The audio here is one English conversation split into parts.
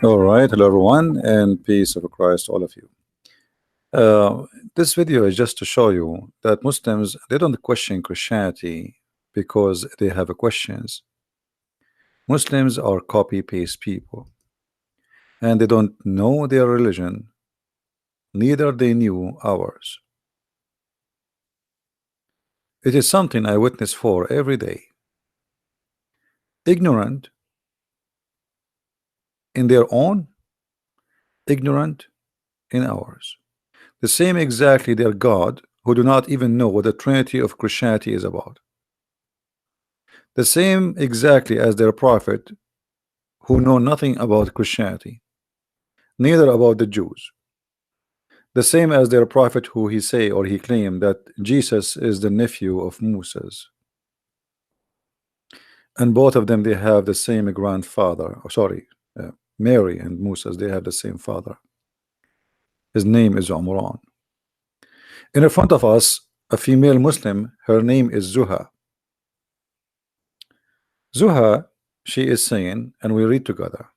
All right, hello everyone, and peace of Christ, all of you. Uh, this video is just to show you that Muslims they don't question Christianity because they have questions. Muslims are copy paste people, and they don't know their religion, neither they knew ours. It is something I witness for every day. Ignorant in their own, ignorant in ours. The same exactly their God, who do not even know what the Trinity of Christianity is about. The same exactly as their prophet, who know nothing about Christianity, neither about the Jews. The same as their prophet, who he say or he claimed that Jesus is the nephew of Moses, and both of them they have the same grandfather. Oh, sorry, Mary and Moses they have the same father. His name is Umran. In front of us, a female Muslim. Her name is Zuha. Zuha, she is saying, and we read together.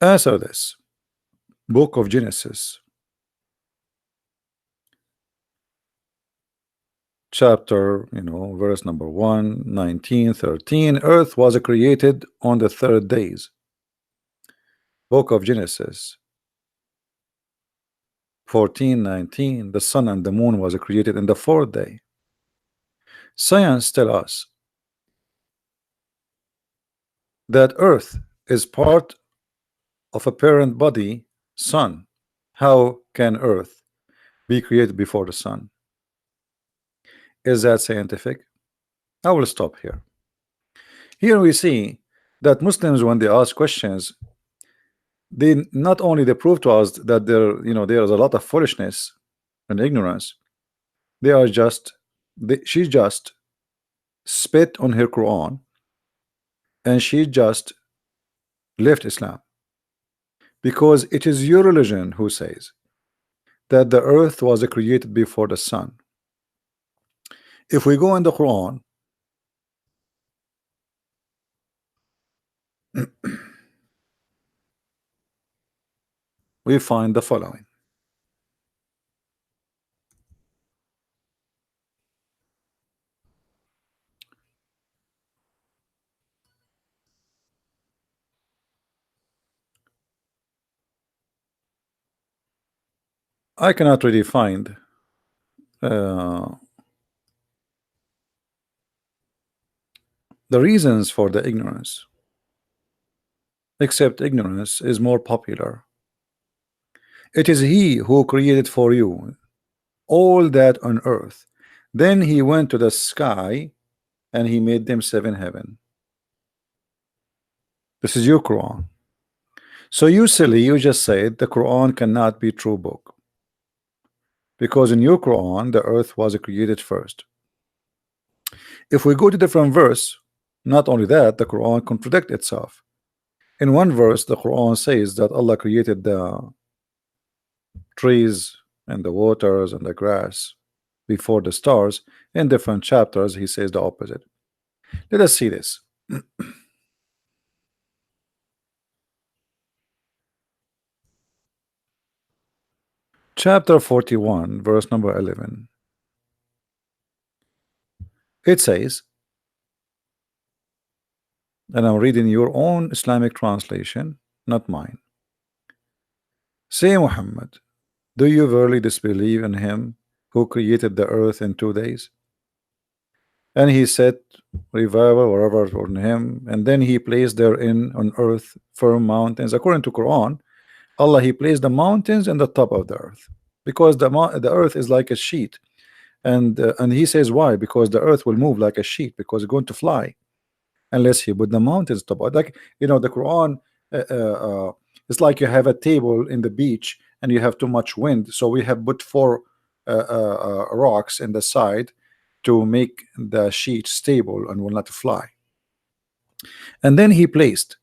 Answer this. Book of Genesis, chapter, verse number 1, 19, 13. Earth was created on the 3rd days. Book of Genesis 14, 19. The sun and the moon was created in the 4th day. Science tell us that Earth is part of a parent body, sun. How can Earth be created before the sun? Is that scientific? I will stop here. Here we see that Muslims, when they ask questions, they not only they prove to us that there's a lot of foolishness and ignorance. They are just she just spit on her Quran, and she just left Islam, because it is your religion who says that the earth was created before the sun. If we go in the Quran, we find the following. I cannot really find the reasons for the ignorance, except ignorance is more popular. It is he who created for you all that on earth. Then he went to the sky and he made them 7 heaven. This is your Quran. So you silly, you just said the Quran cannot be true book, because in your Quran the earth was created first. If we go to different verse, not only that, the Quran contradict itself. In one verse the Quran says that Allah created the trees and the waters and the grass before the stars. In different chapters he says the opposite. Let us see this. Chapter 41, verse number 11. It says, and I'm reading your own Islamic translation, not mine. Say, Muhammad, do you verily disbelieve in him who created the earth in 2 days? And he set revival wherever on him, and then he placed therein on earth firm mountains. According to Quran, Allah he placed the mountains in the top of the earth, because the earth is like a sheet, and he says why? Because the earth will move like a sheet, because it's going to fly unless he put the mountains top. Like the Quran, it's like you have a table in the beach and you have too much wind, so we have put 4 rocks in the side to make the sheet stable and will not fly. And then he placed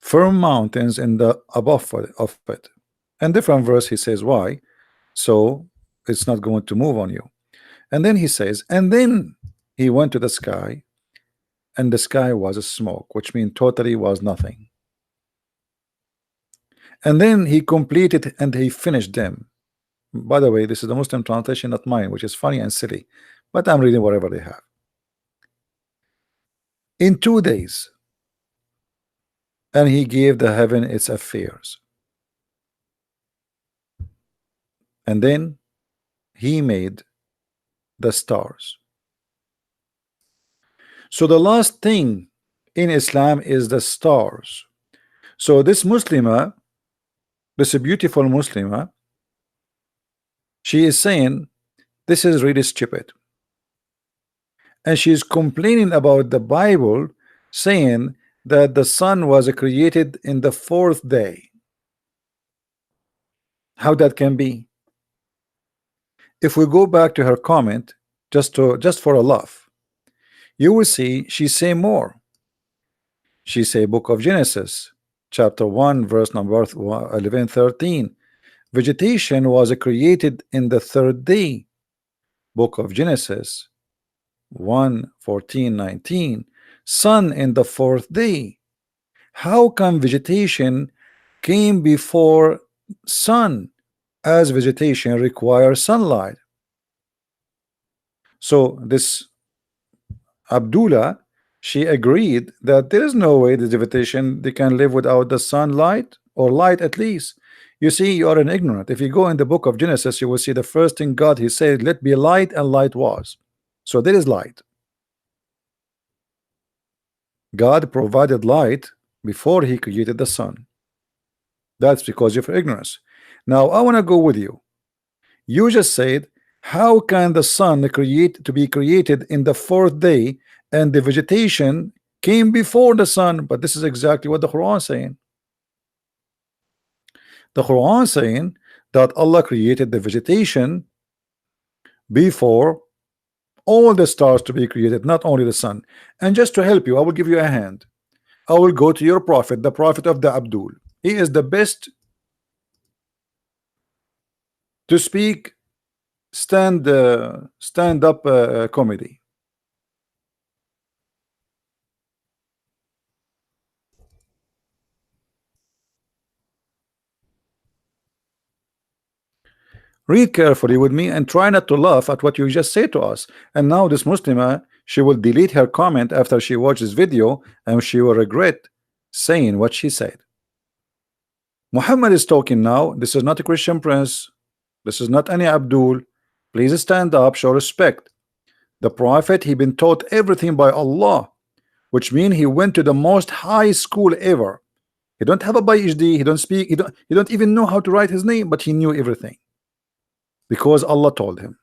firm mountains in the above of it. And different verse he says why, so it's not going to move on you. And then he says, and then he went to the sky, and the sky was a smoke, which means totally was nothing. And then he completed and he finished them. By the way, this is the Muslim translation, not mine, which is funny and silly, but I'm reading whatever they have. In 2 days, and he gave the heaven its affairs. And then he made the stars. So the last thing in Islam is the stars. So this Muslimah, this beautiful Muslimah, she is saying this is really stupid. And she is complaining about the Bible, saying that the sun was created in the 4th day. How that can be? If we go back to her comment, just for a laugh, you will see she say more. She say Book of Genesis, chapter 1, verse number 11, 13. Vegetation was created in the 3rd day. Book of Genesis 1, 14, 19. Sun in the 4th day. How come vegetation came before sun, as vegetation requires sunlight? So this Abdullah, she agreed that there is no way the vegetation they can live without the sunlight, or light at least. You see, you are an ignorant. If you go in the book of Genesis, you will see the first thing God, he said, let be light, and light was. So there is light. God provided light before he created the sun. That's because of ignorance. Now I want to go with you. You just said, how can the sun be created in the 4th day, and the vegetation came before the sun? But this is exactly what the Quran is saying. The Quran is saying that Allah created the vegetation before all the stars to be created, not only the sun. And just to help you, I will give you a hand. I will go to your prophet, the prophet of the Abdul. He is the best to speak stand up comedy. Read carefully with me and try not to laugh at what you just said to us. And now this Muslimah, she will delete her comment after she watches video, and she will regret saying what she said. Muhammad is talking now. This is not a Christian prince. This is not any Abdul. Please stand up, show respect. The prophet, he been taught everything by Allah, which means he went to the most high school ever. He don't have a PhD, he don't speak, he don't even know how to write his name, but he knew everything because Allah told him.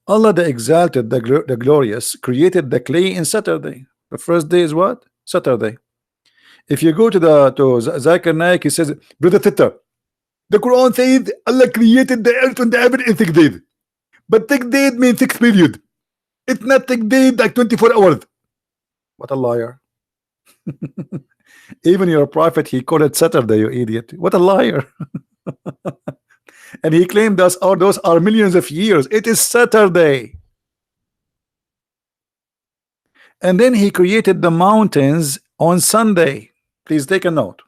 Allah the exalted, the glorious, created the clay in Saturday. The first day is what? Saturday. If you go to Zakir Naik, he says, brother Tita, the Quran says Allah created the earth and the heaven in 6 days. But 6 days means 6 period. It's not 6 days like 24 hours. What a liar. Even your prophet, he called it Saturday, you idiot. What a liar. And he claimed those are millions of years. It is Saturday. And then he created the mountains on Sunday. Please take a note.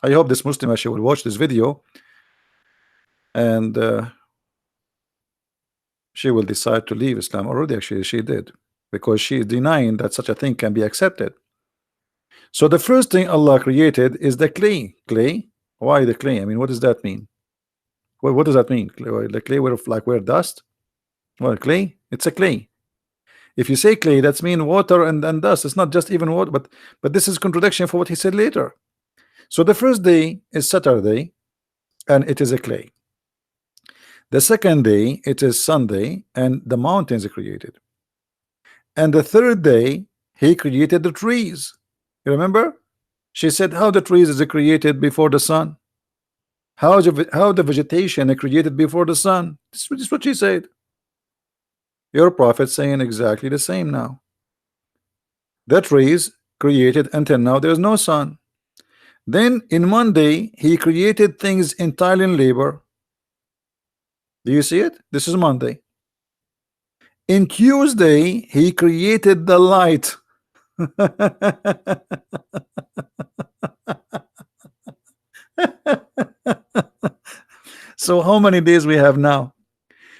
I hope this Muslim actually will watch this video, and she will decide to leave Islam. Already actually she did, because she is denying that such a thing can be accepted. So the first thing Allah created is the clay. Clay? Why the clay? I mean, what does that mean? What does that mean? The clay where dust? Well, clay, it's a clay. If you say clay, that's mean water and dust. It's not just even water, but this is contradiction for what he said later. So the first day is Saturday, and it is a clay. The second day, it is Sunday, and the mountains are created. And the third day, he created the trees. You remember? She said how the trees is created before the sun. How the vegetation is created before the sun. This is what she said. Your prophet saying exactly the same now. The trees created until now there is no sun. Then in Monday he created things entirely in labor. Do you see it? This is Monday. In Tuesday, he created the light. So how many days we have now?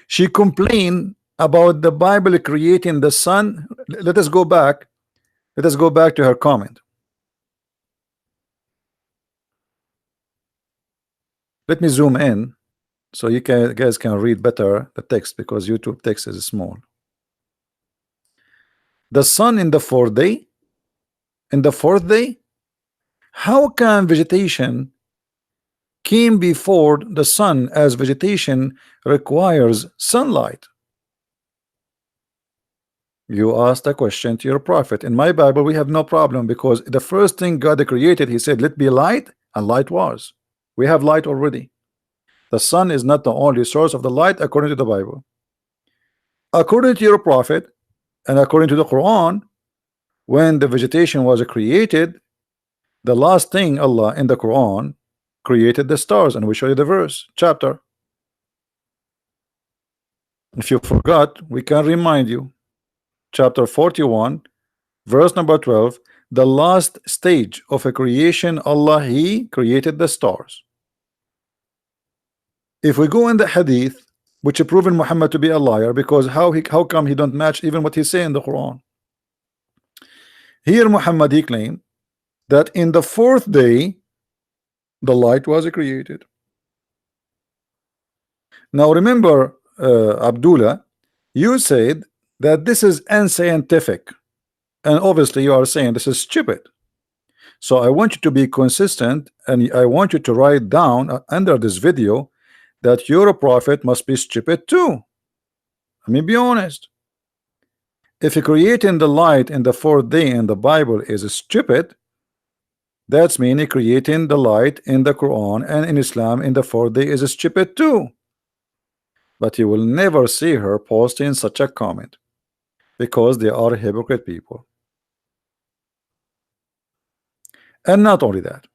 She complained about the Bible creating the sun. Let us go back. Let us go back to her comment. Let me zoom in so you guys can read better the text, because YouTube text is small. The sun in the fourth day. In the fourth day, how can vegetation came before the sun, as vegetation requires sunlight? You asked a question to your prophet. In my Bible, we have no problem, because the first thing God created, he said, let be light, and light was. We have light already. The sun is not the only source of the light according to the Bible. According to your prophet and according to the Quran, when the vegetation was created, the last thing Allah in the Quran created the stars, and we show you the verse chapter. If you forgot, we can remind you. Chapter 41, verse number 12. The last stage of a creation, Allah, he created the stars. If we go in the hadith, which have proven Muhammad to be a liar, because how come he don't match even what he say in the Quran? Here Muhammad, he claimed that in the fourth day the light was created. Now remember, Abdullah, you said that this is unscientific, and obviously you are saying this is stupid. So I want you to be consistent, and I want you to write down under this video that your prophet must be stupid too. Let me be honest. If creating the light in the fourth day in the Bible is stupid, that's meaning creating the light in the Quran and in Islam in the fourth day is stupid too. But you will never see her posting such a comment, because they are hypocrite people. And not only that,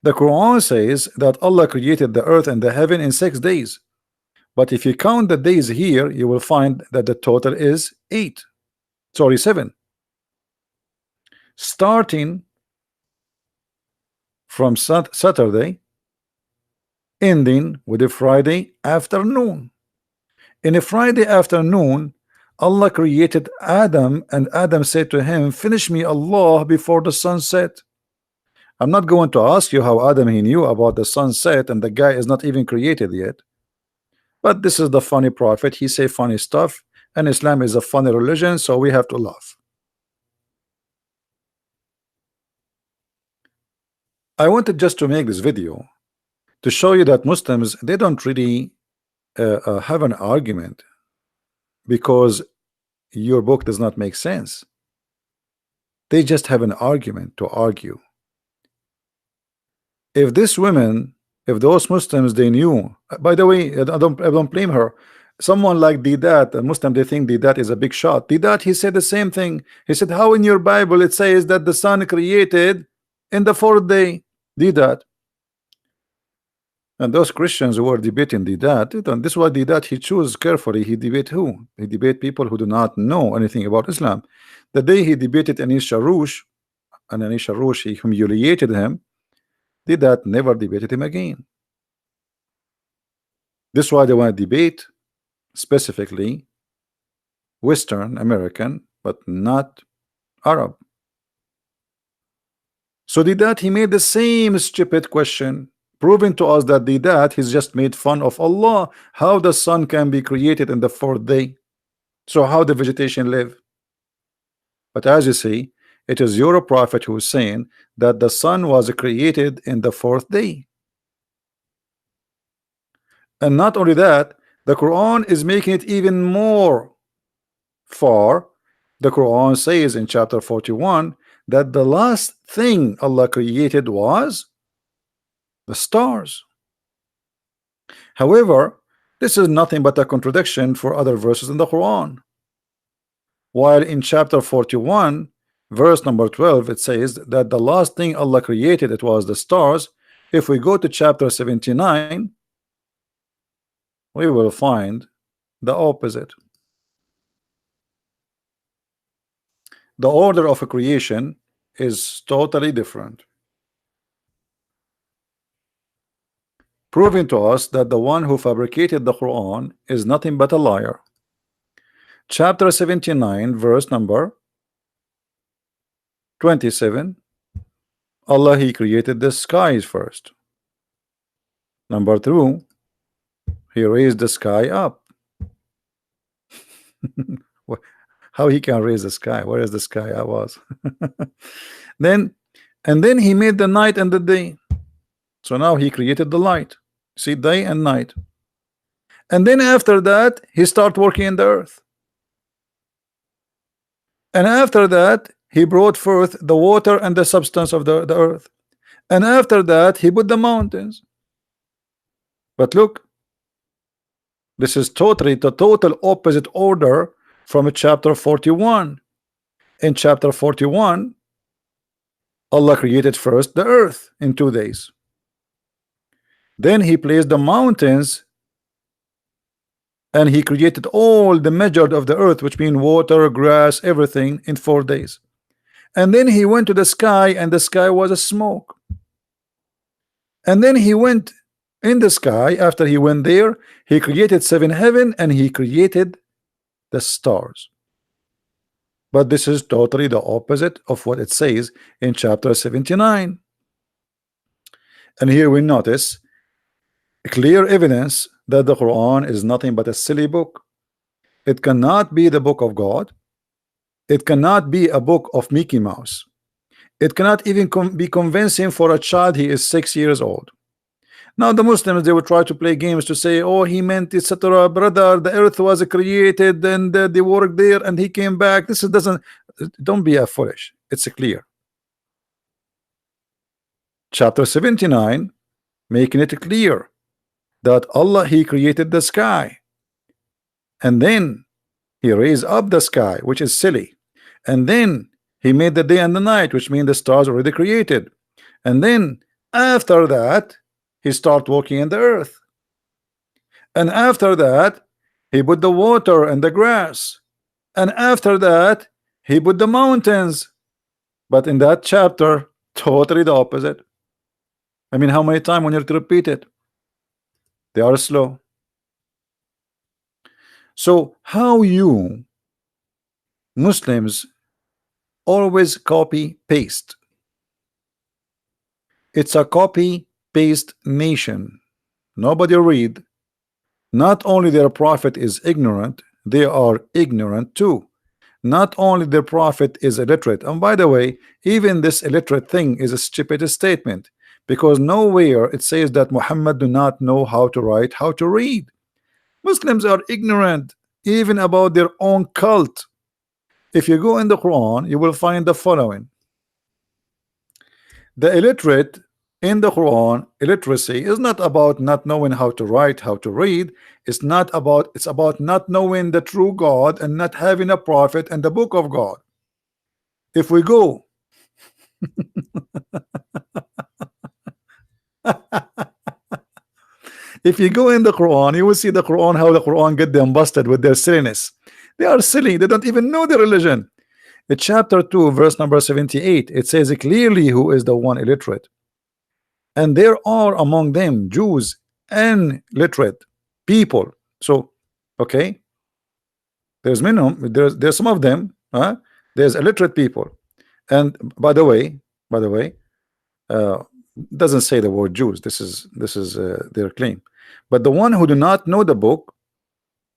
the Quran says that Allah created the earth and the heaven in 6 days. But if you count the days here, you will find that the total is 7. Starting from Saturday, ending with a Friday afternoon. In a Friday afternoon, Allah created Adam, and Adam said to him, finish me, Allah, before the sun set. I'm not going to ask you how Adam he knew about the sunset, and the guy is not even created yet. But this is the funny prophet. He say funny stuff, and Islam is a funny religion, so we have to laugh. I wanted just to make this video to show you that Muslims, they don't really have an argument, because your book does not make sense. They just have an argument to argue. If this women, if those Muslims, they knew, by the way, I don't blame her. Someone like Didat, a Muslim, they think Didat is a big shot. Didat, he said the same thing. He said, how in your Bible it says that the sun created in the fourth day? Didat. And those Christians who were debating Didat, this is why Didat, he chose carefully. He debate who? He debate people who do not know anything about Islam. The day he debated Anis Sharoush, and Anis Sharoush, he humiliated him, Didat never debated him again. This is why they want to debate specifically Western American, but not Arab. So Didat, he made the same stupid question, proving to us that Didat, he's just made fun of Allah, how the sun can be created in the fourth day. So how the vegetation live? But as you see, it is your prophet who is saying that the sun was created in the fourth day. And not only that, the Quran is making it even more far. The Quran says in chapter 41 that the last thing Allah created was the stars. However, this is nothing but a contradiction for other verses in the Quran. While in chapter 41, verse number 12, it says that the last thing Allah created, it was the stars. If we go to chapter 79, we will find the opposite. the order of a creation is totally different, proving to us that the one who fabricated the Quran is nothing but a liar. Chapter 79, verse number 27. Allah, He created the skies first. Number 2, He raised the sky up. How He can raise the sky? Where is the sky? I was. then He made the night and the day. So now He created the light. See, day and night. And then after that, He started working in the earth. And after that, He brought forth the water and the substance of the earth. And after that, He put the mountains. But look, this is totally the total opposite order from chapter 41. In chapter 41, Allah created first the earth in 2 days. Then He placed the mountains, and He created all the measured of the earth, which means water, grass, everything, in 4 days. And then He went to the sky, and the sky was a smoke. And then He went in the sky. After He went there, He created 7 heaven, and He created the stars. But this is totally the opposite of what it says in chapter 79. And here we notice clear evidence that the Quran is nothing but a silly book. It cannot be the book of God. It cannot be a book of Mickey Mouse. It cannot even be convincing for a child. He is 6 years old. Now the Muslims, they will try to play games to say, oh, he meant etc. Brother, the earth was created and they worked there and he came back. This doesn't, don't be a foolish. It's clear. Chapter 79 making it clear that Allah, He created the sky, and then He raised up the sky, which is silly, and then He made the day and the night, which means the stars already created, and then after that He started walking in the earth, and after that He put the water and the grass, and after that He put the mountains. But in that chapter, totally the opposite. I mean, how many times when you have to repeat it? They are slow. So how you Muslims always copy paste? It's a copy paste nation. Nobody read. Not only their prophet is ignorant, they are ignorant too. Not only their prophet is illiterate, and by the way, even this illiterate thing is a stupid statement, because nowhere it says that Muhammad do not know how to write, how to read. Muslims are ignorant even about their own cult. If you go in the Quran, you will find the following: the illiterate in the Quran, illiteracy is not about not knowing how to write, how to read. It's about not knowing the true God and not having a prophet and the book of God. If we go if you go in the Quran, you will see the Quran, how the Quran get them busted with their silliness. They are silly. They don't even know the religion. In chapter 2, verse number 78, it says clearly who is the one illiterate. And there are among them Jews and literate people. So, okay, there's minimum. There's some of them. There's illiterate people. And by the way, doesn't say the word Jews. This is their claim. But the one who do not know the book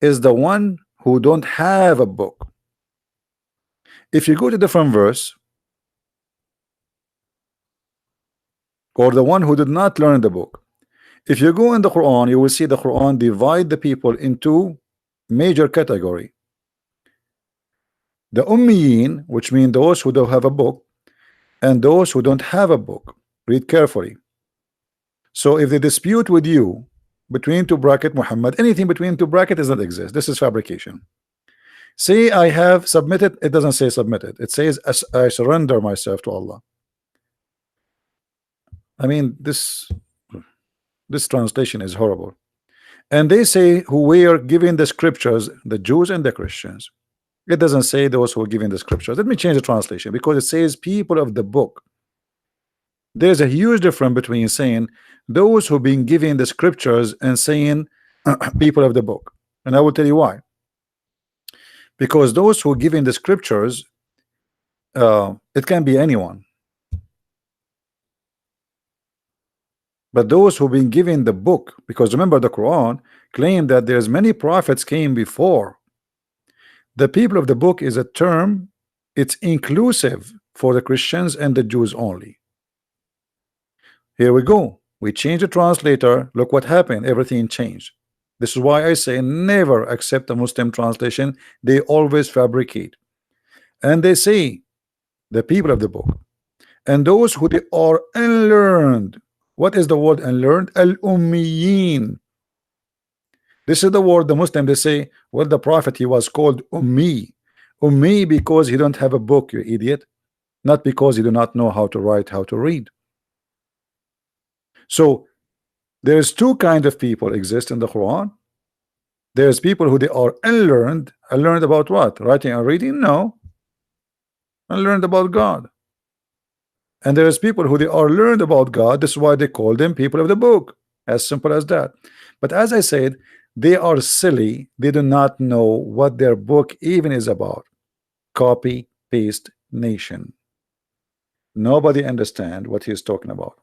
is the one who don't have a book. If you go to different verse, or the one who did not learn the book, if you go in the Quran, you will see the Quran divide the people into major category: the Ummiyin, which mean those who don't have a book, and those who don't have a book. Read carefully. So if they dispute with you between two bracket Muhammad, anything between two bracket does not exist. This is fabrication. Say I have submitted, it doesn't say submitted. It says I surrender myself to Allah. I mean, this translation is horrible. And they say who were given the scriptures, the Jews and the Christians. It doesn't say those who are giving the scriptures. Let me change the translation, because it says people of the book. There's a huge difference between saying those who've been giving the scriptures and saying people of the book. And I will tell you why. Because those who are giving the scriptures, it can be anyone. But those who've been given the book, because remember the Quran claimed that there's many prophets came before. The people of the book is a term, it's inclusive for the Christians and the Jews only. Here we go. We change the translator. Look what happened. Everything changed. This is why I say never accept a Muslim translation. They always fabricate. And they say the people of the book and those who they are unlearned. What is the word unlearned? Al-Ummiyin. This is the word the Muslim they say, well, the prophet he was called Ummi. Ummi because he don't have a book, you idiot. Not because he do not know how to write, how to read. So there's two kinds of people exist in the Quran. There's people who they are unlearned. Unlearned about what? Writing and reading? No. Unlearned about God. And there's people who they are learned about God. This is why they call them people of the book. As simple as that. But as I said, they are silly. They do not know what their book even is about. Copy, paste, nation. Nobody understand what he's talking about.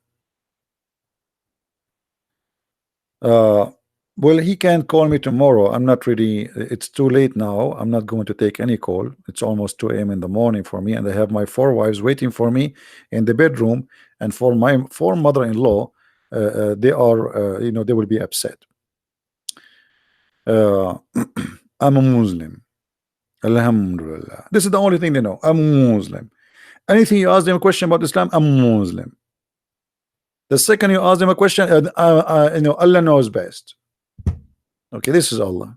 Well, he can call me tomorrow. I'm not really, it's too late now. I'm not going to take any call. It's almost 2 a.m. in the morning for me, and I have my 4 wives waiting for me in the bedroom. And for my 4 mother-in-law, they are, you know, they will be upset. I'm a Muslim. Alhamdulillah. This is the only thing they know. I'm a Muslim. Anything you ask them a question about Islam, I'm Muslim. The second you ask them a question, you know, Allah knows best. Okay, this is Allah.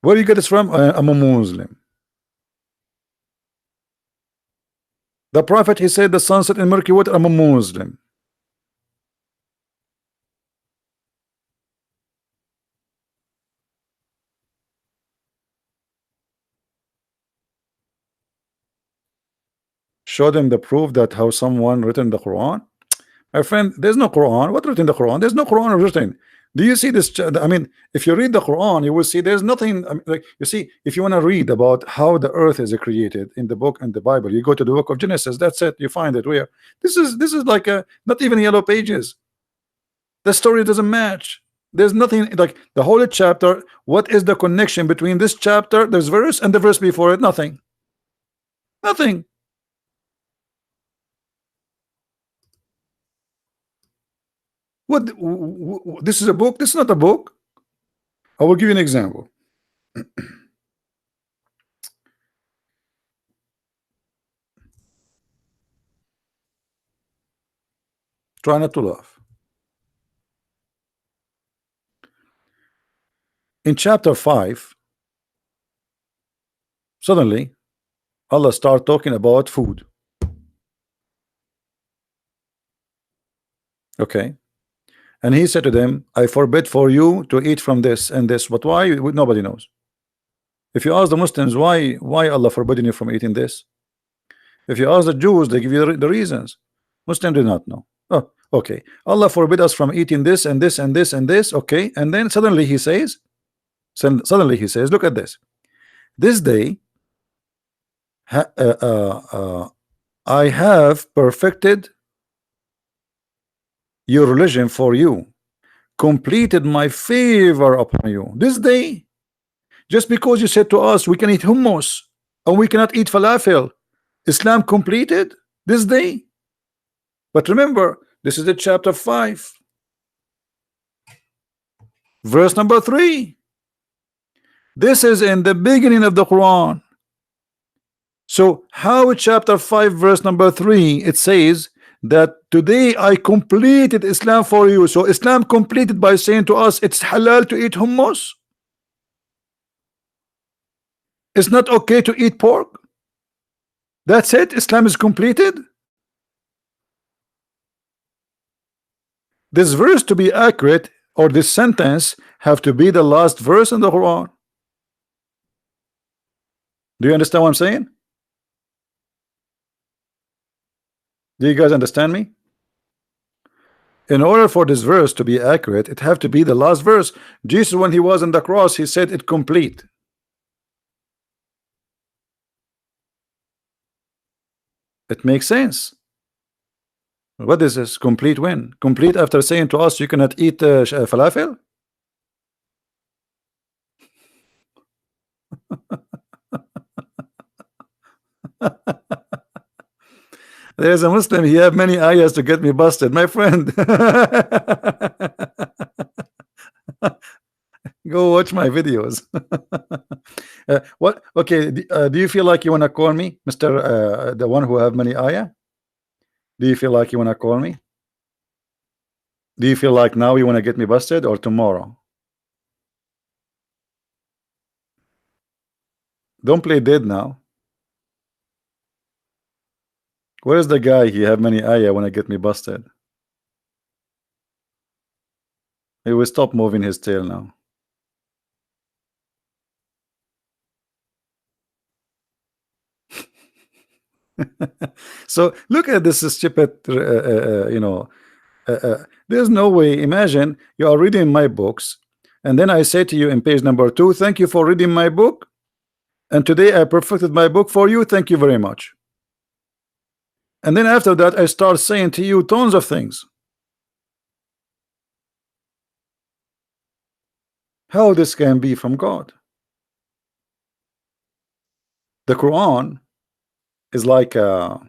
Where do you get this from? I'm a Muslim. The Prophet, he said the sunset in murky water, I'm a Muslim. Show them the proof that how someone written the Quran. My friend, there's no Quran. What written the Quran? There's no Quran written. Do you see this? I mean, if you read the Quran, you will see there's nothing. I mean, like, you see, if you want to read about how the earth is created in the book and the Bible, you go to the book of Genesis. That's it. You find it where this is like a not even yellow pages. The story doesn't match. There's nothing like the whole chapter. What is the connection between this chapter, this verse, and the verse before it? Nothing. Nothing. What? This is a book? This is not a book. I will give you an example. Try not to laugh. In chapter 5, suddenly Allah start talking about food. Okay. And he said to them, I forbid for you to eat from this and this. But why? Nobody knows. If you ask the Muslims why Allah forbidden you from eating this, if you ask the Jews, they give you the reasons. Muslims do not know. Oh, okay. Allah forbid us from eating this and this and this and this. Okay. And then suddenly he says, look at this. This day I have perfected your religion for you, completed my favor upon you. This day, just because you said to us we can eat hummus and we cannot eat falafel, Islam completed this day. But remember, this is the chapter 5, verse number 3. This is in the beginning of the Quran. So how chapter 5 verse number 3 it says that today I completed Islam for you. So Islam completed by saying to us it's halal to eat hummus. It's not okay to eat pork. That's it. Islam is completed. This verse to be accurate, or this sentence have to be the last verse in the Quran. Do you understand what I'm saying? Do you guys understand me? In order for this verse to be accurate, it have to be the last verse. Jesus, when he was on the cross, he said it complete. It makes sense. What is this? Complete when? Complete after saying to us you cannot eat falafel? There's a Muslim, he have many ayahs to get me busted, my friend. Go watch my videos. What? Okay, do you feel like you want to call me Mr. The one who have many ayah? Do you feel like you want to call me? Do you feel like now you want to get me busted, or tomorrow? Don't play dead now. Where's the guy? He have many ayah when I get me busted. He will stop moving his tail now. So look at this stupid, there's no way. Imagine you are reading my books, and then I say to you in page number 2, thank you for reading my book, and today I perfected my book for you, thank you very much. And then after that I start saying to you tons of things. How this can be from God? The Quran is like let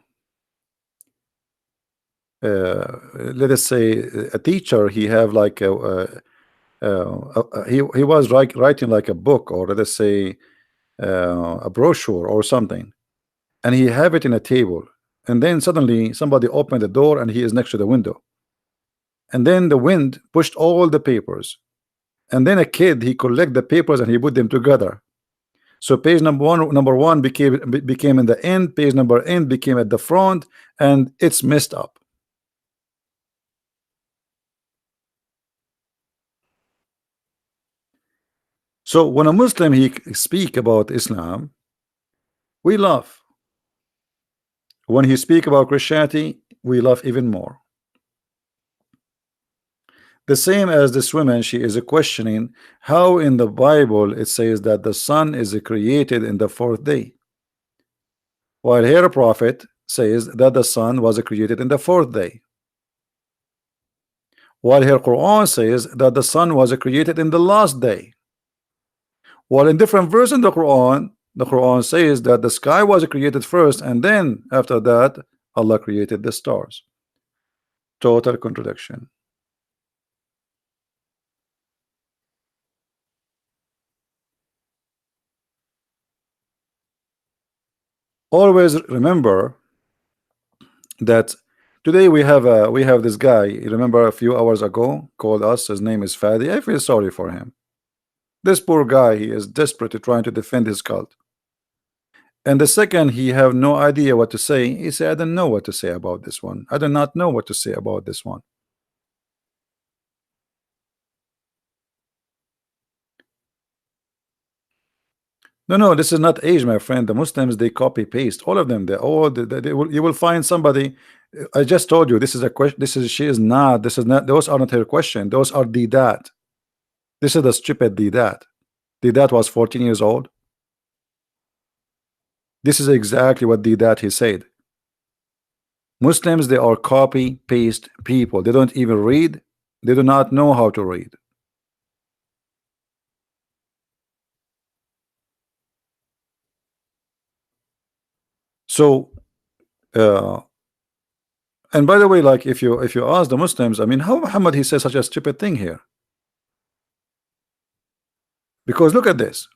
us say a teacher. He have like he was writing like a book, or let us say a brochure or something, and he have it in a table, and then suddenly somebody opened the door and he is next to the window, and then the wind pushed all the papers, and then a kid, he collect the papers and he put them together. So page number one became in the end, page number end became at the front, and it's messed up. So when a Muslim he speak about Islam, we laugh. When he speak about Christianity, we laugh even more. The same as this woman, she is questioning how in the Bible it says that the sun is created in the 4th day, while her prophet says that the sun was created in the 4th day, while her Quran says that the sun was created in the last day, while in different verses in the Quran says that the sky was created first, and then after that Allah created the stars. Total contradiction. Always remember that today we have this guy. You remember a few hours ago called us. His name is Fadi. I feel sorry for him. This poor guy, he is desperately trying to defend his cult. And the second he have no idea what to say, he said, I don't know what to say about this one. I do not know what to say about this one. No, this is not age, my friend. The Muslims, they copy paste all of them. You will find somebody. I just told you this is a question. She is not. This is not. Those are not her question. Those are Didat. This is the stupid Didat. Didat was 14 years old. This is exactly what Didat he said. Muslims, they are copy paste people. They don't even read. They do not know how to read. So and by the way, like if you ask the Muslims, I mean, how Muhammad he says such a stupid thing here? Because look at this.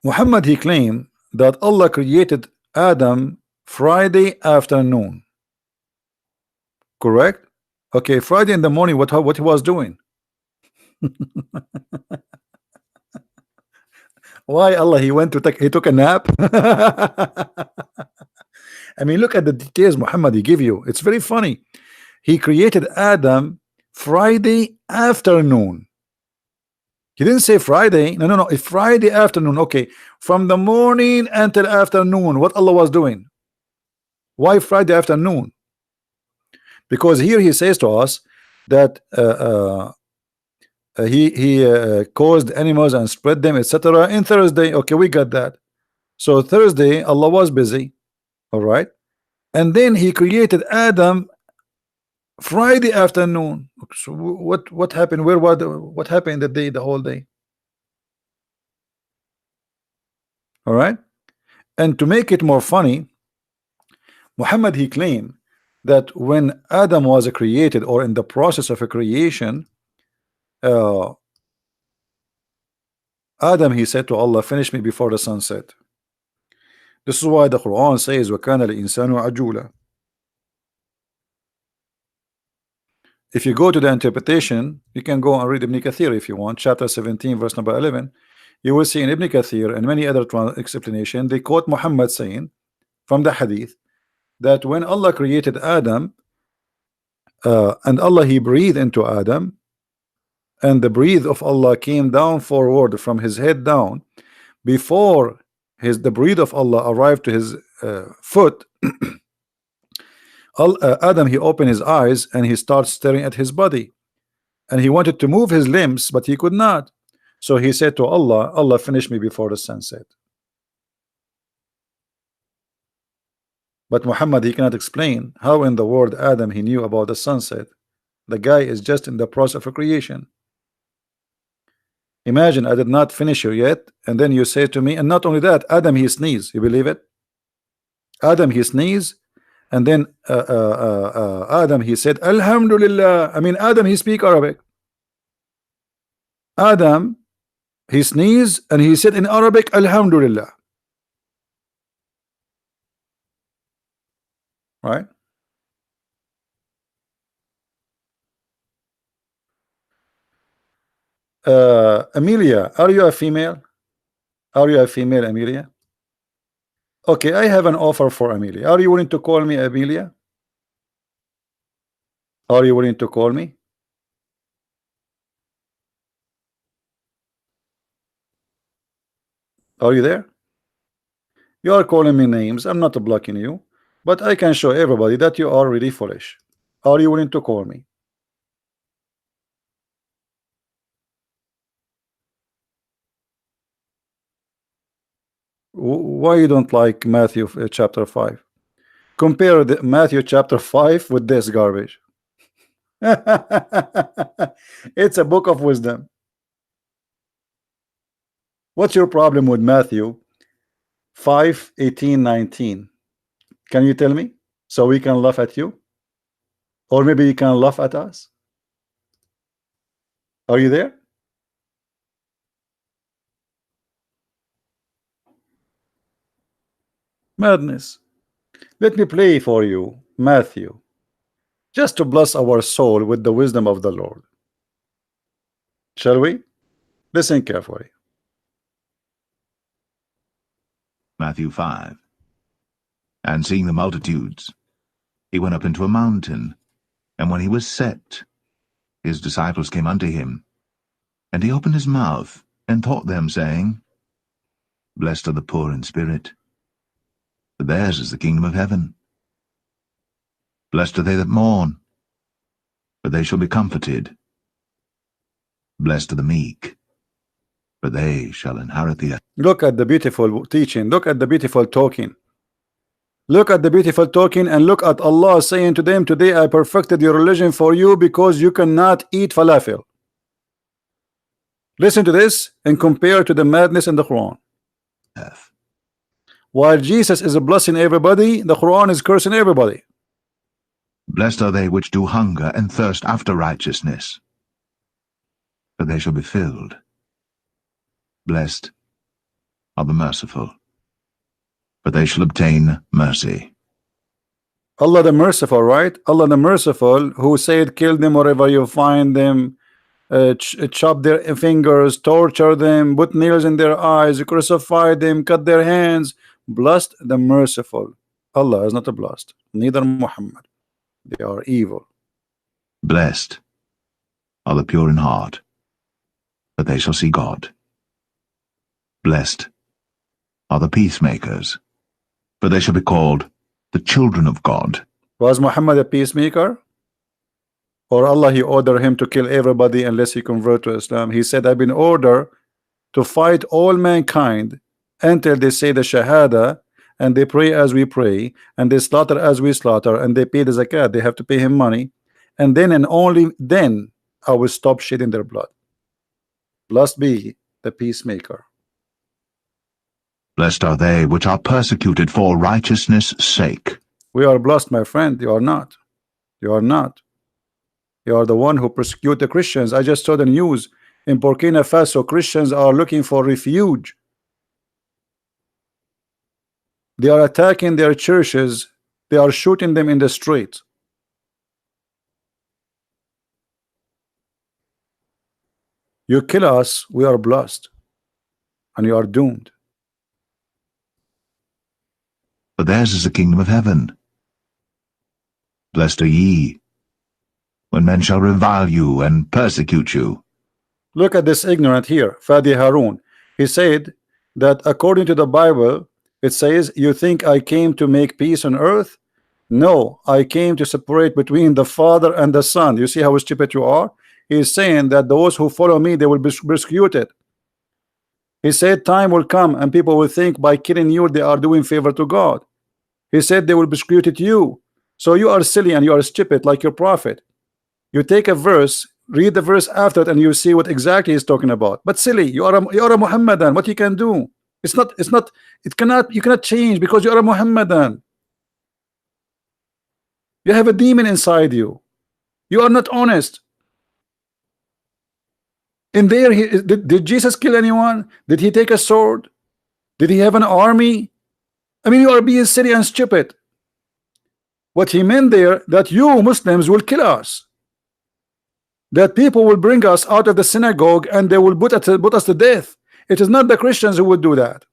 Muhammad he claimed that Allah created Adam Friday afternoon. Correct? Okay, Friday in the morning, what he was doing? Why Allah he went to he took a nap? I mean, look at the details Muhammad he give you. It's very funny. He created Adam Friday afternoon. He didn't say Friday. No, no, no. It's Friday afternoon. Okay. From the morning until afternoon, what Allah was doing. Why Friday afternoon? Because here he says to us that he caused animals and spread them, etc. in Thursday. Okay, we got that. So Thursday, Allah was busy. All right. And then he created Adam Friday afternoon. So what happened? Where was what happened the day, the whole day? All right. And to make it more funny, Muhammad, he claimed that when Adam was created, or in the process of a creation, Adam, he said to Allah, finish me before the sunset. This is why the Quran says وَكَانَ الْإِنسَانُ عَجُولًا. If you go to the interpretation, you can go and read Ibn Kathir if you want, chapter 17 verse number 11. You will see in Ibn Kathir and many other explanations, they quote Muhammad saying from the hadith that when Allah created Adam, and Allah, he breathed into Adam, and the breath of Allah came down forward from his head down. Before the breath of Allah arrived to his foot, Adam, he opened his eyes and he started staring at his body, and he wanted to move his limbs, but he could not. So he said to Allah, Allah, finish me before the sunset. But Muhammad, he cannot explain how in the world Adam, he knew about the sunset. The guy is just in the process of creation. Imagine, I did not finish you yet, and then you say to me, and not only that, Adam, he sneezed. You believe it? Adam, he sneezed, and then Adam, he said, Alhamdulillah. I mean, Adam, he speak Arabic. Adam, he sneezed, and he said in Arabic, Alhamdulillah. Right? Amelia, are you a female? Are you a female, Amelia? Okay, I have an offer for Amelia. Are you willing to call me Amelia? Are you willing to call me? Are you there? You are calling me names. I'm not blocking you, but I can show everybody that you are really foolish. Are you willing to call me? Why you don't like Matthew chapter 5? Compare the Matthew chapter 5 with this garbage. It's a book of wisdom. What's your problem with Matthew 5, 18, 19? Can you tell me so we can laugh at you, or maybe you can laugh at us? Are you there? Madness. Let me play for you Matthew, just to bless our soul with the wisdom of the Lord. Shall we? Listen carefully. Matthew 5. And seeing the multitudes, he went up into a mountain, and when he was set, his disciples came unto him, and he opened his mouth, and taught them, saying, Blessed are the poor in spirit, for theirs is the kingdom of heaven. Blessed are they that mourn, for they shall be comforted. Blessed are the meek, for they shall inherit the earth. Look at the beautiful teaching. Look at the beautiful talking. Look at the beautiful talking, and look at Allah saying to them, today I perfected your religion for you because you cannot eat falafel. Listen to this and compare to the madness in the Quran. While Jesus is blessing everybody, the Quran is cursing everybody. Blessed are they which do hunger and thirst after righteousness, for they shall be filled. Blessed are the merciful, for they shall obtain mercy. Allah the merciful, right? Allah the merciful, who said, kill them wherever you find them, chop their fingers, torture them, put nails in their eyes, crucify them, cut their hands. Blessed the merciful. Allah is not a blessed, neither Muhammad. They are evil. Blessed are the pure in heart, for they shall see God. Blessed are the peacemakers, for they shall be called the children of God. Was Muhammad a peacemaker? Or Allah, he ordered him to kill everybody unless he convert to Islam? He said, I've been ordered to fight all mankind until they say the Shahada, and they pray as we pray, and they slaughter as we slaughter, and they pay the zakat. They have to pay him money, and then and only then I will stop shedding their blood. Blessed be the peacemaker. Blessed are they which are persecuted for righteousness' sake. We are blessed, my friend. You are not. You are not. You are the one who persecute the Christians. I just saw the news in Burkina Faso. Christians are looking for refuge. They are attacking their churches. They are shooting them in the street. You kill us, we are blessed, and you are doomed. For theirs is the kingdom of heaven. Blessed are ye, when men shall revile you and persecute you. Look at this ignorant here, Fadi Harun. He said that according to the Bible, it says, you think I came to make peace on earth? No, I came to separate between the Father and the Son. You see how stupid you are? He is saying that those who follow me, they will be persecuted. He said time will come and people will think by killing you they are doing favor to God. He said they will persecute you. So you are silly and you are stupid like your prophet. You take a verse, read the verse after it, and you see what exactly he's talking about. But silly, you are a Muhammadan. What you can do? You cannot change because you are a Muhammadan. You have a demon inside you. You are not honest. In there, did Jesus kill anyone? Did he take a sword? Did he have an army? I mean, you are being silly and stupid. What he meant there, that you Muslims will kill us. That people will bring us out of the synagogue and they will put us to death. It is not the Christians who would do that.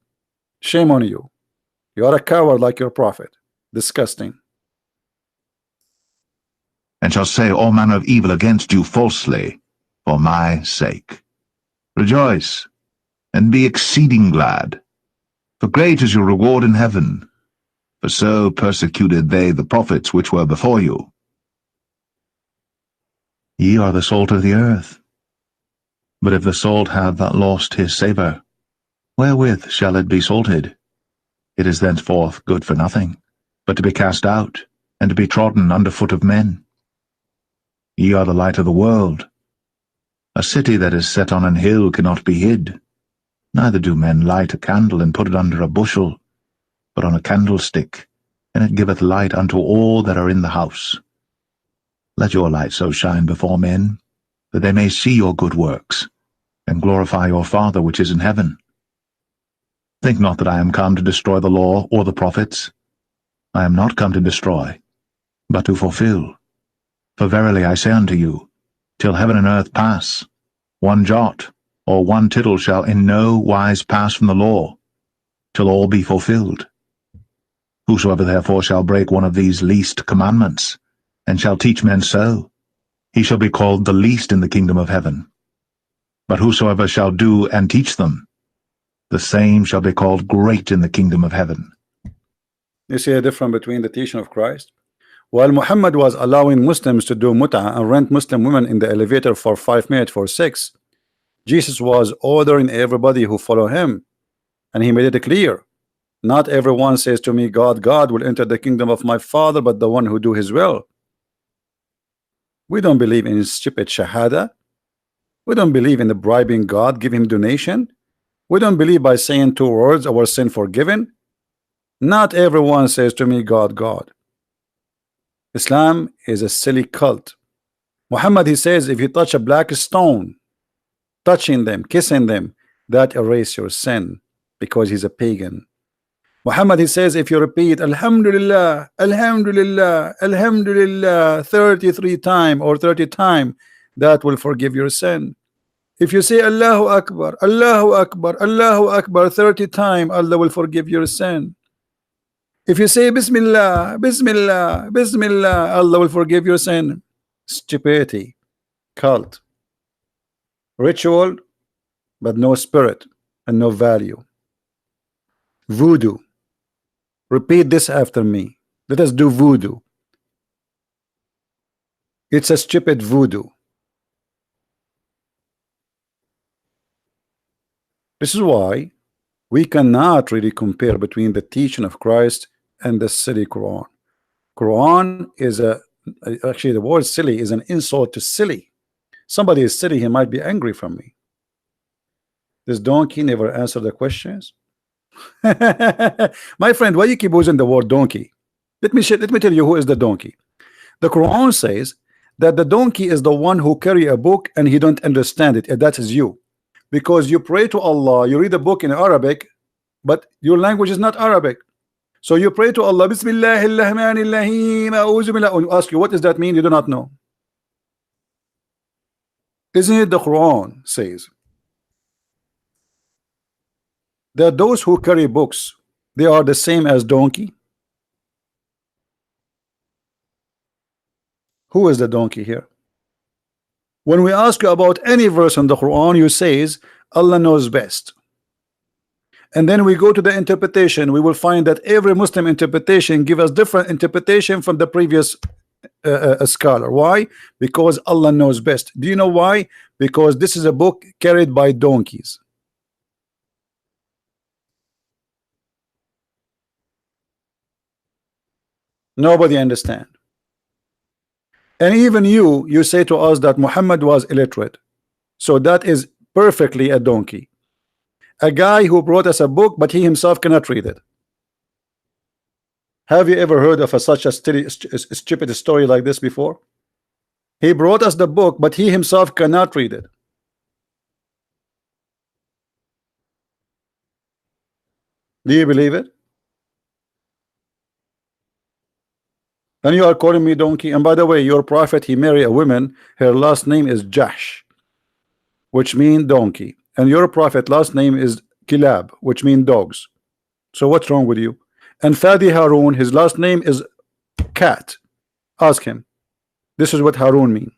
Shame on you. You are a coward like your prophet. Disgusting. And shall say all manner of evil against you falsely, for my sake. Rejoice, and be exceeding glad, for great is your reward in heaven, for so persecuted they the prophets which were before you. Ye are the salt of the earth. But if the salt have lost his savour, wherewith shall it be salted? It is thenceforth good for nothing, but to be cast out, and to be trodden under foot of men. Ye are the light of the world. A city that is set on an hill cannot be hid. Neither do men light a candle and put it under a bushel, but on a candlestick, and it giveth light unto all that are in the house. Let your light so shine before men, that they may see your good works, and glorify your Father which is in heaven. Think not that I am come to destroy the law or the prophets. I am not come to destroy, but to fulfill. For verily I say unto you, till heaven and earth pass, one jot or one tittle shall in no wise pass from the law, till all be fulfilled. Whosoever therefore shall break one of these least commandments, and shall teach men so, he shall be called the least in the kingdom of heaven. But whosoever shall do and teach them, the same shall be called great in the kingdom of heaven. You see a difference between the teaching of Christ? While Muhammad was allowing Muslims to do mut'ah and rent Muslim women in the elevator for 5 minutes for sex, Jesus was ordering everybody who follow him, and he made it clear. Not everyone says to me, God will enter the kingdom of my Father, but the one who do his will. We don't believe in stupid shahada. We don't believe in the bribing God, give him donation. We don't believe by saying 2 words, our sin forgiven. Not everyone says to me, God. Islam is a silly cult. Muhammad, he says, if you touch a black stone, touching them, kissing them, that erase your sin, because he's a pagan. Muhammad, he says, if you repeat Alhamdulillah, Alhamdulillah, Alhamdulillah 33 times or 30 times, that will forgive your sin. If you say Allahu Akbar, Allahu Akbar, Allahu Akbar 30 times, Allah will forgive your sin. If you say Bismillah, Bismillah, Bismillah, Allah will forgive your sin. stupidity, cult, ritual, but no spirit and no value. Voodoo. Repeat this after me. Let us do voodoo. It's a stupid voodoo. This is why we cannot really compare between the teaching of Christ and the silly Quran. Quran is actually the word silly is an insult to silly. Somebody is silly, he might be angry from me. This donkey never answered the questions. My friend, why you keep using the word donkey? Let me tell you who is the donkey. The Quran says that the donkey is the one who carry a book and he don't understand it, and that is you, because you pray to Allah, you read a book in Arabic, but your language is not Arabic. So you pray to Allah, Bismillahirrahmanirrahim, a'udhu billah, and you ask you, what does that mean? You do not know. Isn't it the Quran says that those who carry books, they are the same as donkey? Who is the donkey here? When we ask you about any verse in the Quran, you says Allah knows best. And then we go to the interpretation, we will find that every Muslim interpretation give us different interpretation from the previous scholar. Why? Because Allah knows best. Do you know why? Because this is a book carried by donkeys. Nobody understand. And even you say to us that Muhammad was illiterate. So that is perfectly a donkey. A guy who brought us a book, but he himself cannot read it. Have you ever heard of such a stupid story like this before? He brought us the book, but he himself cannot read it. Do you believe it? And you are calling me donkey. And by the way, your prophet, he married a woman, her last name is Jahsh, which means donkey. And your prophet last name is Kilab, which means dogs. So what's wrong with you? And Fadi Harun, his last name is cat. Ask him. This is what Harun mean.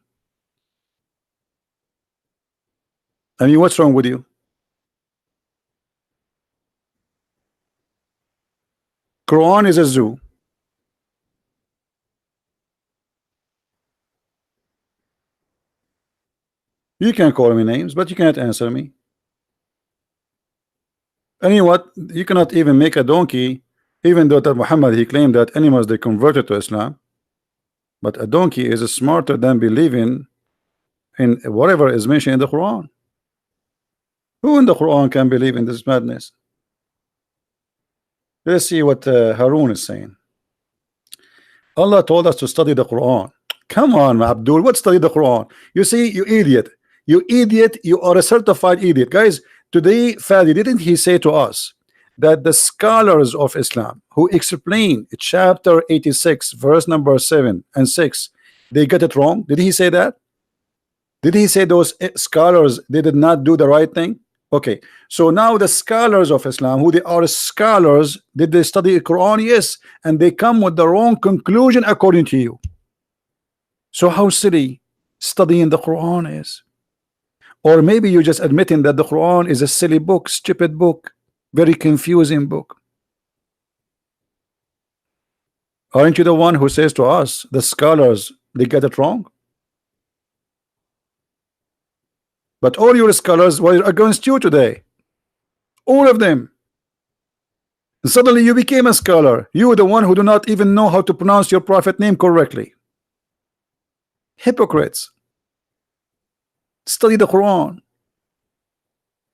I mean, what's wrong with you? Quran is a zoo. You can call me names, but you cannot answer me. And you know what? You cannot even make a donkey, even though that Muhammad, he claimed that animals, they converted to Islam. But a donkey is smarter than believing in whatever is mentioned in the Quran. Who in the Quran can believe in this madness? Let's see what Harun is saying. Allah told us to study the Quran. Come on, Abdul, what study the Quran? You see, you idiot. You idiot, you are a certified idiot. Guys, today, Fadi, didn't he say to us that the scholars of Islam who explain chapter 86, verse number 7 and 6, they get it wrong? Did he say that? Did he say those scholars, they did not do the right thing? Okay, so now the scholars of Islam, who they are scholars, did they study the Quran? Yes, and they come with the wrong conclusion according to you. So how silly studying the Quran is. Or maybe you're just admitting that the Quran is a silly book, stupid book, very confusing book. Aren't you the one who says to us, the scholars, they get it wrong? But all your scholars were against you today. All of them. And suddenly you became a scholar. You were the one who do not even know how to pronounce your prophet name correctly. Hypocrites. Study the Quran.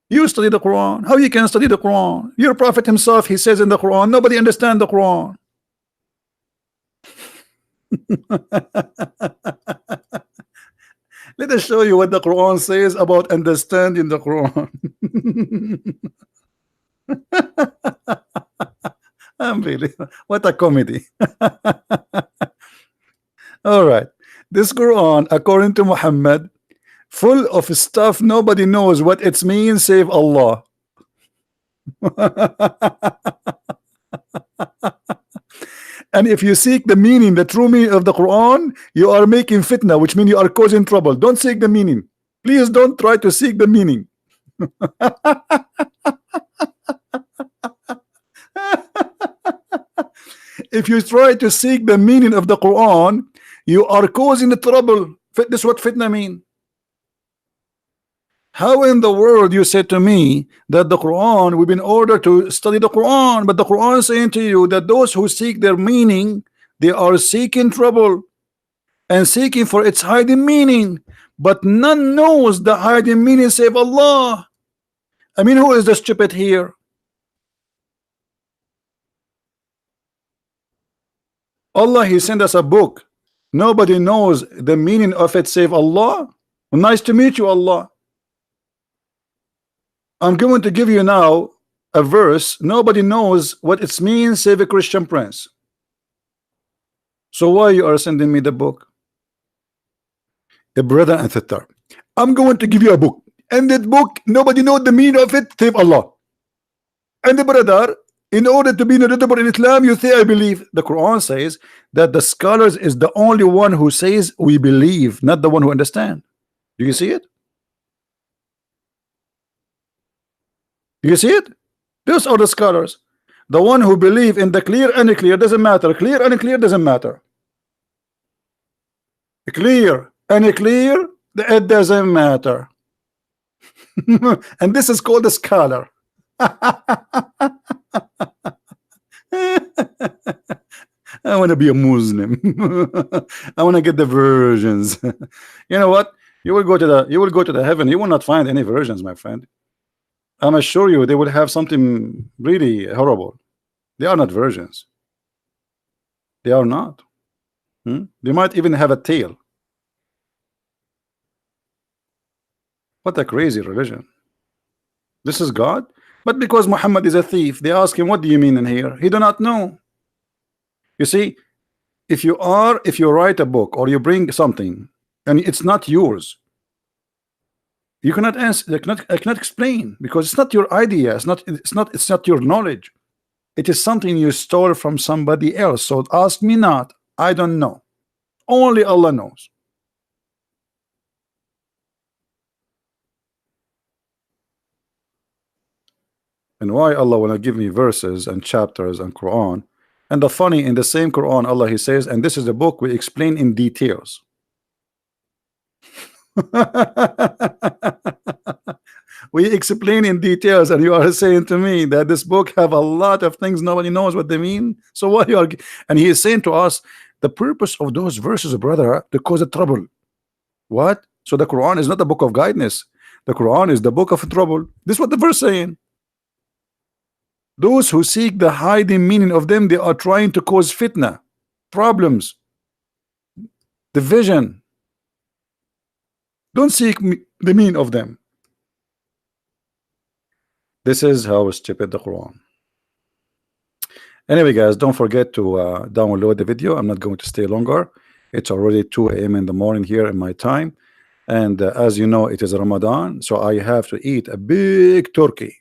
You study the Quran. How you can study the Quran? Your prophet himself, he says in the Quran, nobody understands the Quran. Let us show you what the Quran says about understanding the Quran. Unbelievable. What a comedy. All right. This Quran, according to Muhammad, full of stuff nobody knows what it means save Allah. And if you seek the meaning, the true meaning of the Quran, you are making fitna, which means you are causing trouble. Don't seek the meaning. Please don't try to seek the meaning. If you try to seek the meaning of the Quran, you are causing the trouble. This is what fitna mean. How in the world you said to me that the Quran, we've been ordered to study the Quran, but the Quran is saying to you that those who seek their meaning, they are seeking trouble and seeking for its hiding meaning, but none knows the hiding meaning save Allah. I mean, who is the stupid here? Allah, He sent us a book. Nobody knows the meaning of it save Allah. Nice to meet you, Allah. I'm going to give you now a verse. Nobody knows what it means save a Christian prince. So why you are sending me the book? A brother and sister, I'm going to give you a book, and that book nobody knows the meaning of it save Allah. And the brother, in order to be knowledgeable in Islam, you say I believe. The Quran says that the scholars is the only one who says we believe, not the one who understand. Do you see it? Do you see it? Those are the scholars. The one who believe in the clear and clear doesn't matter. Clear and clear doesn't matter. Clear and clear, it doesn't matter. And this is called a scholar. I want to be a Muslim. I want to get the versions. You know what? You will go to the heaven. You will not find any versions, my friend. I'm assure you they will have something really horrible. They are not versions. They are not. They might even have a tail. What a crazy religion. This is God. But because Muhammad is a thief, they ask him, what do you mean in here? He do not know. You see, if you write a book or you bring something and it's not yours, you cannot answer. I cannot explain because it's not your idea. It's not your knowledge. It is something you stole from somebody else. So ask me not. I don't know. Only Allah knows. And why Allah will not give me verses and chapters and Quran? And the funny, in the same Quran, Allah He says, and this is a book we explain in details. We explain in details, and you are saying to me that this book have a lot of things nobody knows what they mean. So what you are, and He is saying to us the purpose of those verses, brother, to cause a trouble. What? So the Quran is not a book of guidance. The Quran is the book of trouble. This is what the verse saying. Those who seek the hiding meaning of them, they are trying to cause fitna, problems, division. Don't seek the meaning of them. This is how stupid the Quran. Anyway, guys, don't forget to download the video. I'm not going to stay longer. It's already 2 a.m. in the morning here in my time. And as you know, it is Ramadan. So I have to eat a big turkey.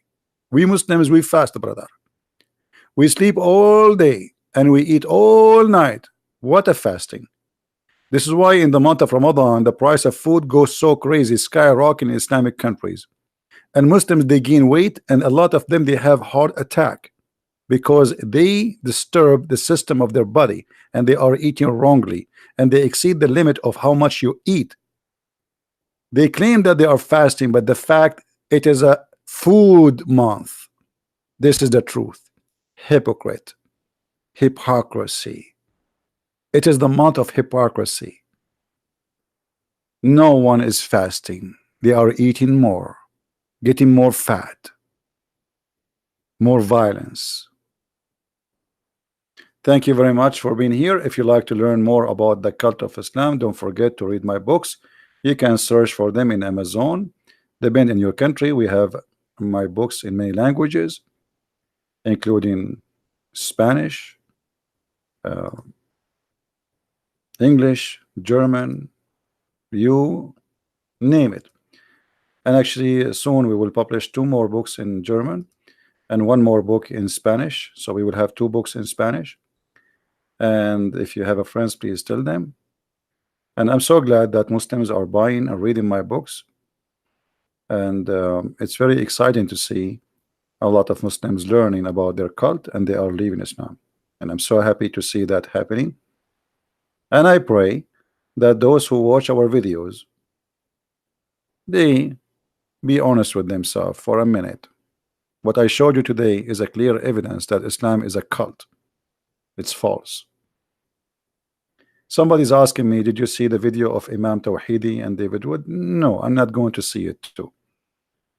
We Muslims, we fast, brother. We sleep all day and we eat all night. What a fasting. This is why in the month of Ramadan, the price of food goes so crazy, skyrocketing in Islamic countries. And Muslims, they gain weight, and a lot of them, they have heart attack because they disturb the system of their body and they are eating wrongly and they exceed the limit of how much you eat. They claim that they are fasting, but the fact it is a food month. This is the truth. Hypocrite. Hypocrisy. It is the month of hypocrisy. No one is fasting. They are eating more, getting more fat, more violence. Thank you very much for being here. If you like to learn more about the cult of Islam, don't forget to read my books. You can search for them in Amazon. Depending on your country, we have my books in many languages, including Spanish, English, German, you name it. And actually soon we will publish 2 more books in German and 1 more book in Spanish. So we will have 2 books in Spanish. And if you have a friends, please tell them. And I'm so glad that Muslims are buying and reading my books. And it's very exciting to see a lot of Muslims learning about their cult and they are leaving Islam. And I'm so happy to see that happening. And I pray that those who watch our videos, they be honest with themselves for a minute. What I showed you today is a clear evidence that Islam is a cult. It's false. Somebody's asking me, did you see the video of Imam Tawhidi and David Wood? No, I'm not going to see it too.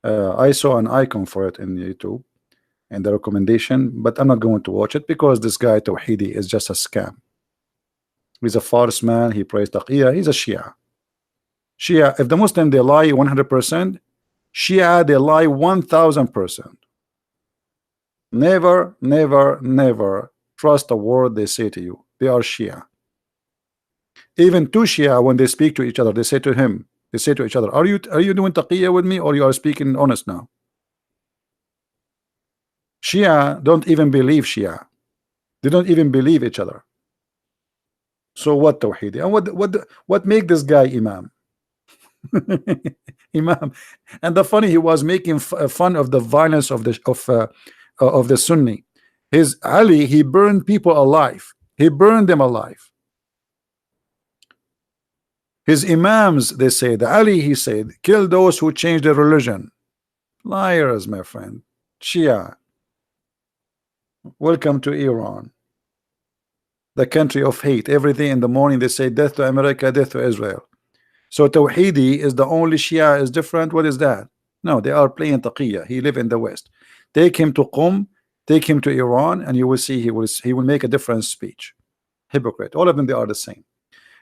I saw an icon for it in YouTube and the recommendation, but I'm not going to watch it because this guy Tawhidi is just a scam. He's a false man. He prays taqiyya. He's a Shia. Shia, if the Muslim they lie 100%, Shia they lie 1000%. Never, never, never trust a word they say to you. They are Shia. Even two Shia, when they speak to each other, they say to each other, are you doing taqiyya with me, or you are speaking honest now? Shia don't even believe Shia. They don't even believe each other. So what Tawhidi? And what make this guy Imam? Imam. And the funny, he was making fun of the violence of the Sunni. His Ali, he burned people alive. He burned them alive. His Imams, they say, the Ali, he said, kill those who change their religion. Liars, my friend. Shia. Welcome to Iran, the country of hate. Everything in the morning they say death to America, death to Israel. So Tawhidi is the only Shia is different. What is that? No, they are playing taqiyya. He live in the West. Take him to Qum, take him to Iran, and you will see he will make a different speech. Hypocrite. All of them, they are the same.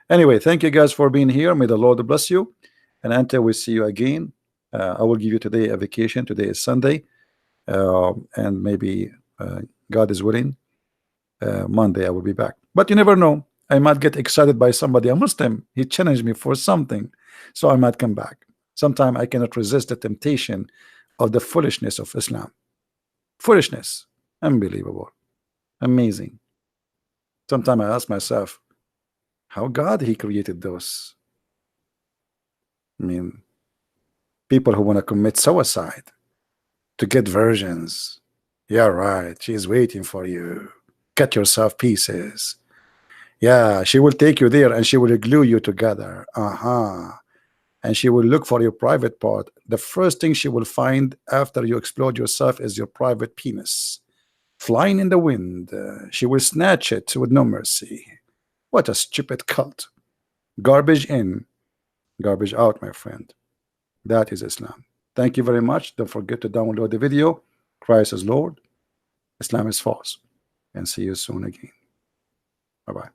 Anyway, thank you guys for being here. May the Lord bless you. And until we see you again, I will give you today a vacation. Today is Sunday, and maybe God is willing, Monday I will be back. But you never know. I might get excited by somebody, a Muslim. He challenged me for something, so I might come back. Sometimes I cannot resist the temptation of the foolishness of Islam. Foolishness, unbelievable, amazing. Sometimes I ask myself, how God he created those? I mean, people who want to commit suicide to get virgins. Yeah, right. She's waiting for you. Cut yourself pieces. Yeah, she will take you there and she will glue you together. And she will look for your private part. The first thing she will find after you explode yourself is your private penis. Flying in the wind. She will snatch it with no mercy. What a stupid cult. Garbage in, garbage out, my friend. That is Islam. Thank you very much. Don't forget to download the video. Christ is Lord. Islam is false. And see you soon again. Bye-bye.